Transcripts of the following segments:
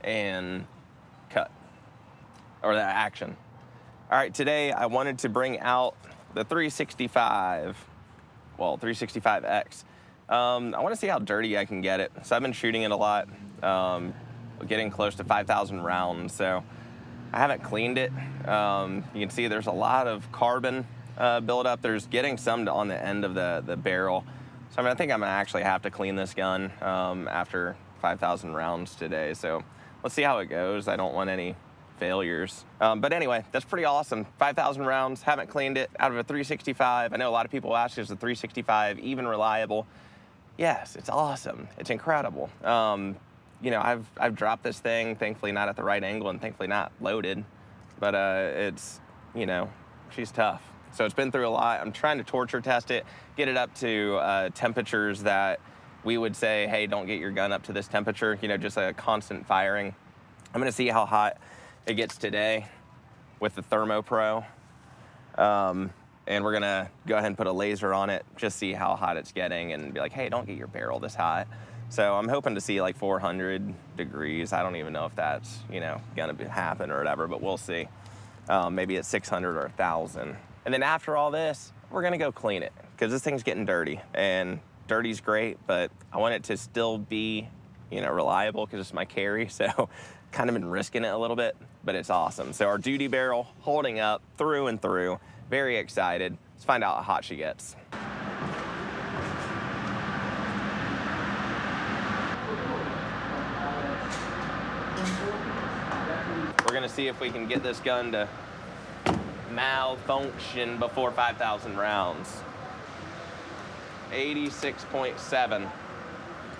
and cut, or the action. All right, today I wanted to bring out the 365, well, 365X. I want to see how dirty I can get it. So I've been shooting it a lot, getting close to 5,000 rounds. So I haven't cleaned it. You can see there's a lot of carbon buildup. There's getting some on the end of the barrel. So I think I'm gonna actually have to clean this gun after 5,000 rounds today. So let's see how it goes. I don't want any failures. But anyway, that's pretty awesome. 5,000 rounds, haven't cleaned it out of a 365. I know a lot of people ask, is the 365 even reliable? Yes, it's awesome. It's incredible. You know, I've dropped this thing, thankfully not at the right angle and thankfully not loaded, but it's, you know, she's tough. So it's been through a lot. I'm trying to torture test it, get it up to temperatures that we would say, hey, don't get your gun up to this temperature, you know, just a constant firing. I'm gonna see how hot it gets today with the Thermo Pro. And we're gonna go ahead and put a laser on it, just see how hot it's getting and be like, hey, don't get your barrel this hot. So I'm hoping to see like 400 degrees. I don't even know if that's, you know, gonna happen or whatever, but we'll see. Maybe at 600 or 1,000. And then after all this, we're gonna go clean it because this thing's getting dirty, and dirty's great, but I want it to still be, you know, reliable because it's my carry. So kind of been risking it a little bit, but it's awesome. So our duty barrel holding up through and through. Very excited. Let's find out how hot she gets. We're gonna see if we can get this gun to malfunction before 5,000 rounds. 86.7.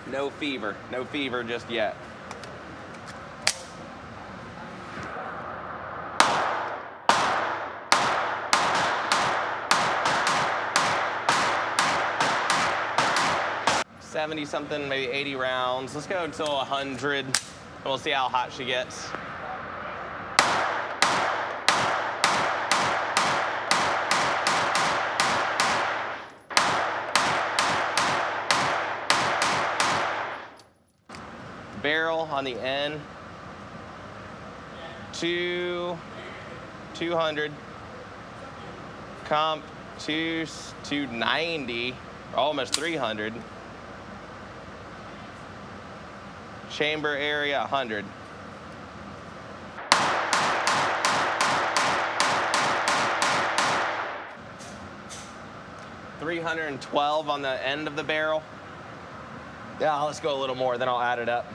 No fever just yet. $70-something, maybe 80 rounds. Let's go until 100, and we'll see how hot she gets. Barrel on the end, 200. Comp 290, almost 300. Chamber area 100. $312 on the end of the barrel. Yeah, let's go a little more, then I'll add it up.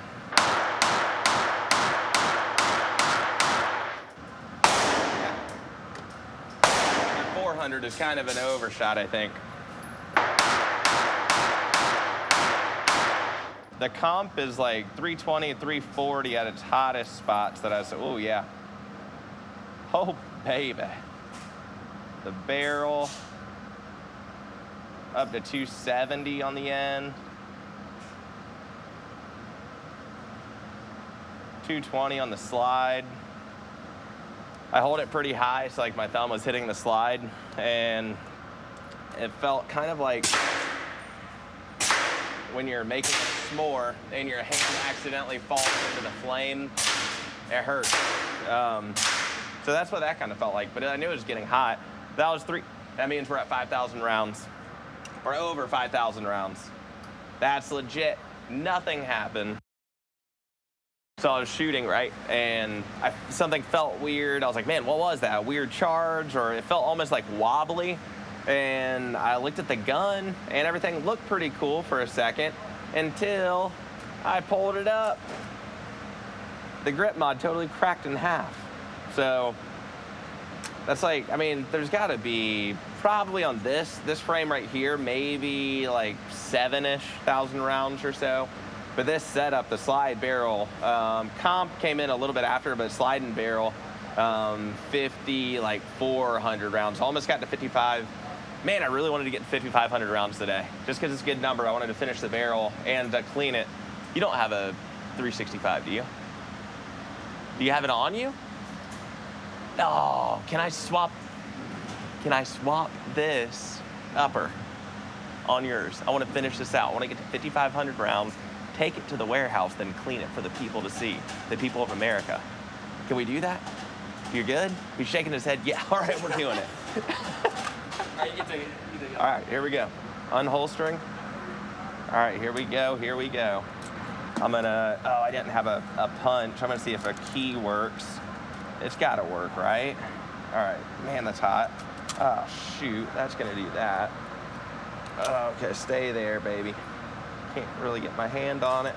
400 is kind of an overshot, I think. The comp is like 320, 340 at its hottest spots that I said, oh yeah. Oh baby. The barrel up to 270 on the end. 220 on the slide. I hold it pretty high, so like my thumb was hitting the slide, and it felt kind of like when you're making a s'more and your hand accidentally falls into the flame. It hurts. So that's what that kind of felt like, but I knew it was getting hot. That was 3, that means we're at 5,000 rounds. We're over 5,000 rounds. That's legit. Nothing happened. So I was shooting, right, and something felt weird. I was like, man, what was that? A weird charge, or it felt almost like wobbly. And I looked at the gun, and everything looked pretty cool for a second until I pulled it up. The grip mod totally cracked in half. So that's like, I mean, there's got to be probably on this frame right here, maybe like 7-ish thousand rounds or so. But this setup, the slide barrel, comp came in a little bit after, but slide and barrel, 50, like 400 rounds. Almost got to 55. Man, I really wanted to get to 5,500 rounds today. Just because it's a good number, I wanted to finish the barrel and clean it. You don't have a 365, do you? Do you have it on you? Oh, can I swap this upper on yours? I want to finish this out. I want to get to 5,500 rounds. take it to the warehouse, then clean it for the people to see, the people of America. Can we do that? You're good? He's shaking his head. Yeah, all right, we're doing it. All right, you can take it. All right, here we go. Unholstering. All right, here we go, here we go. I'm gonna, oh, I didn't have a punch. I'm gonna see if a key works. It's gotta work, right? All right, man, that's hot. Oh, shoot, that's gonna do that. Okay, stay there, baby. Can't really get my hand on it.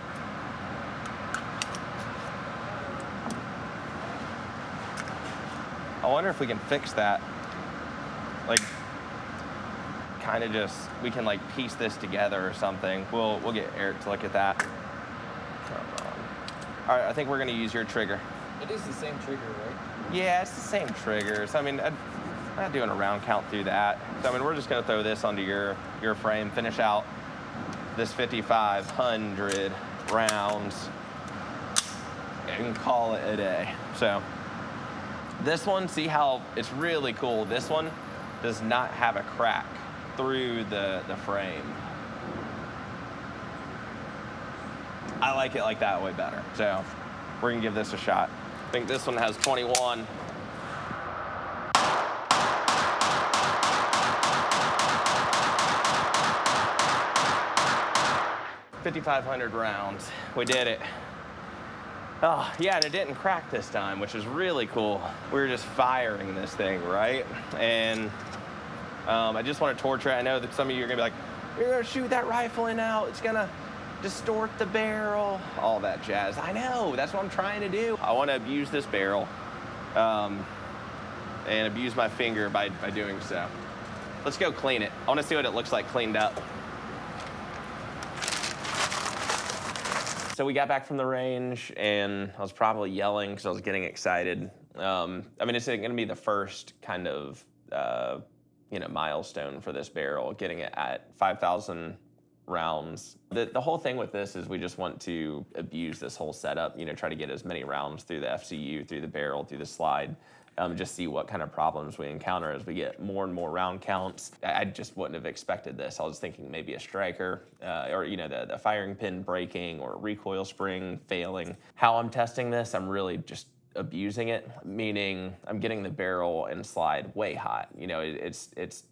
I wonder if we can fix that. Like, kind of just, we can like piece this together or something. We'll get Eric to look at that. Come on. All right, I think we're gonna use your trigger. It is the same trigger, right? Yeah, it's the same triggers. I mean, I'm not doing a round count through that. So I mean, we're just gonna throw this onto your frame, finish out this 5,500 rounds, and call it a day. So this one, see how it's really cool. This one does not have a crack through the frame. I like it like that way better. So we're gonna give this a shot. I think this one has 21. $5,500 rounds. We did it. Oh, yeah, and it didn't crack this time, which is really cool. We were just firing this thing, right? And I just want to torture it. I know that some of you are gonna be like, you're gonna shoot that rifle in out. It's gonna distort the barrel, all that jazz. I know, that's what I'm trying to do. I want to abuse this barrel and abuse my finger by doing so. Let's go clean it. I want to see what it looks like cleaned up. So we got back from the range, and I was probably yelling because I was getting excited. I mean, it's going to be the first kind of milestone for this barrel, getting it at 5,000 rounds. The whole thing with this is we just want to abuse this whole setup, try to get as many rounds through the FCU, through the barrel, through the slide, just see what kind of problems we encounter as we get more and more round counts. I just wouldn't have expected this. I was thinking maybe a striker or the firing pin breaking or a recoil spring failing. How I'm testing this, I'm really just abusing it, meaning I'm getting the barrel and slide way hot. It's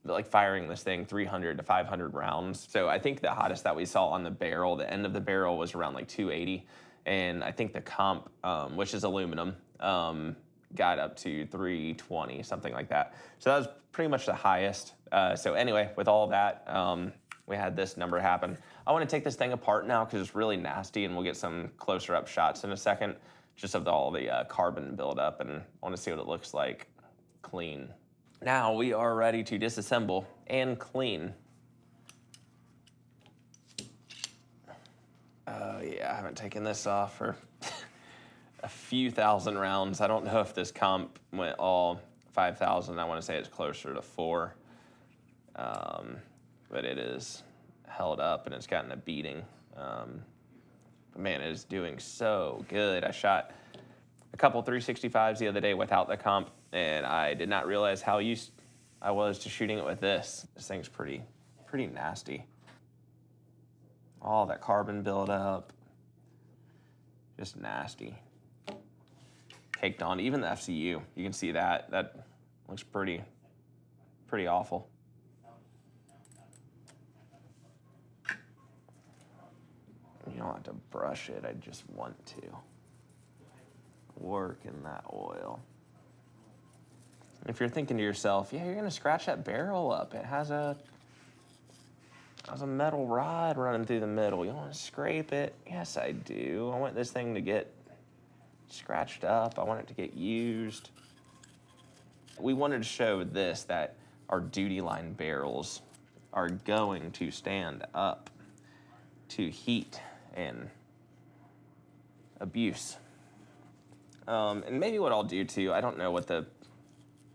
like firing this thing 300 to 500 rounds. So I think the hottest that we saw on the barrel, the end of the barrel, was around like 280. And I think the comp, which is aluminum, got up to 320, something like that. So that was pretty much the highest. So anyway, with all that, we had this number happen. I want to take this thing apart now because it's really nasty, and we'll get some closer up shots in a second, just of all the carbon buildup, and I want to see what it looks like clean. Now we are ready to disassemble and clean. Oh yeah, I haven't taken this off for a few thousand rounds. I don't know if this comp went all 5,000. I want to say it's closer to 4. But it is held up and it's gotten a beating. But man, it is doing so good. I shot a couple 365s the other day without the comp, and I did not realize how used I was to shooting it with this. This thing's pretty nasty. All that carbon buildup, just nasty. Caked on, even the FCU, you can see that. That looks pretty awful. You don't have to brush it, I just want to work in that oil. If you're thinking to yourself, yeah, you're gonna scratch that barrel up. It has a metal rod running through the middle. You wanna scrape it? Yes, I do. I want this thing to get scratched up. I want it to get used. We wanted to show this, that our duty line barrels are going to stand up to heat and abuse. And maybe what I'll do too, I don't know what the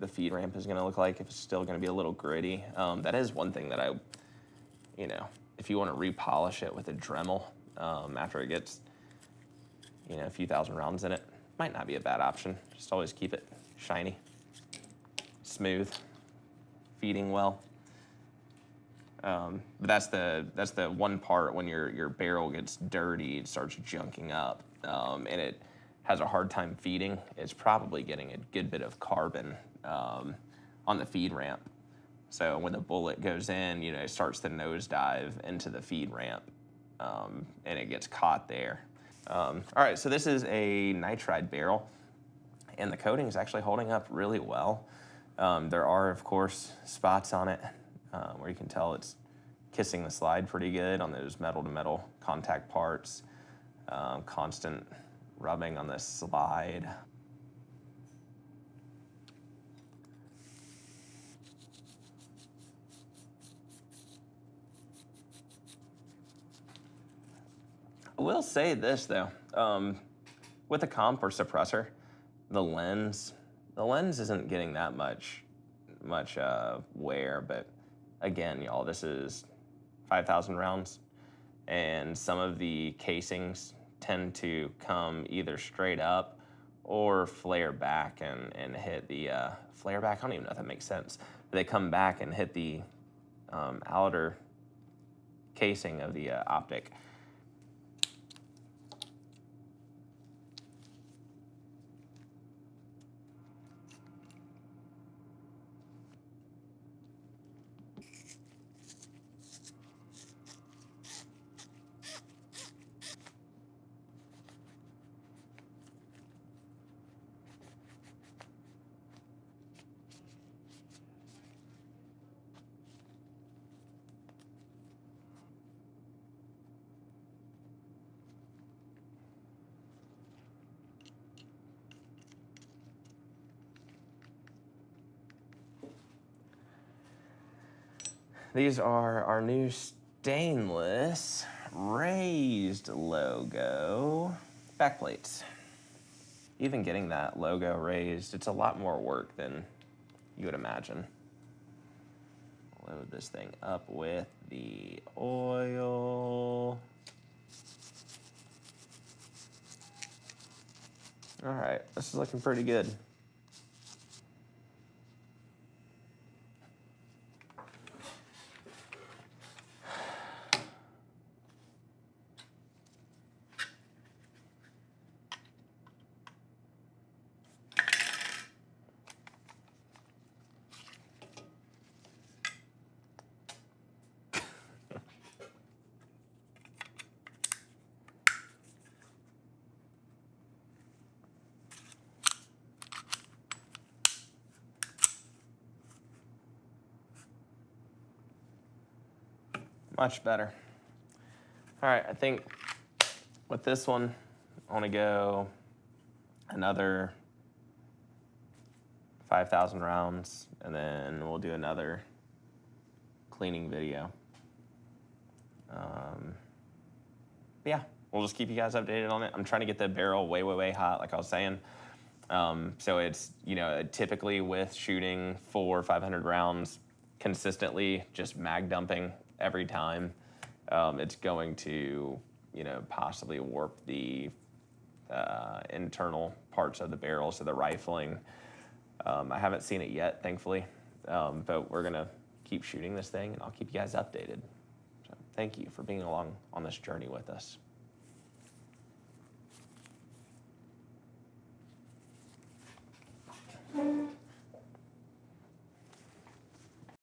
feed ramp is gonna look like, if it's still gonna be a little gritty. That is one thing that if you wanna repolish it with a Dremel after it gets, a few thousand rounds in it, might not be a bad option. Just always keep it shiny, smooth, feeding well. But that's the one part when your barrel gets dirty, it starts junking up, and it has a hard time feeding. It's probably getting a good bit of carbon on the feed ramp. So when the bullet goes in, it starts to nosedive into the feed ramp, and it gets caught there. All right, so this is a nitride barrel, and the coating is actually holding up really well. There are, of course, spots on it where you can tell it's kissing the slide pretty good on those metal-to-metal contact parts. Constant rubbing on this slide. I will say this though, with a comp or suppressor, the lens isn't getting that much wear, but again, y'all, this is 5,000 rounds, and some of the casings tend to come either straight up or flare back and hit the flare back. I don't even know if that makes sense. But they come back and hit the outer casing of the optic. These are our new stainless raised logo backplates. Even getting that logo raised, it's a lot more work than you would imagine. Load this thing up with the oil. All right, this is looking pretty good. Much better. All right, I think with this one, I want to go another 5,000 rounds, and then we'll do another cleaning video. Yeah, we'll just keep you guys updated on it. I'm trying to get the barrel way, way, way hot, like I was saying. So it's, typically with shooting 400 or 500 rounds consistently, just mag dumping every time, it's going to, possibly warp the internal parts of the barrel, so the rifling. I haven't seen it yet, thankfully, but we're gonna keep shooting this thing, and I'll keep you guys updated. So thank you for being along on this journey with us.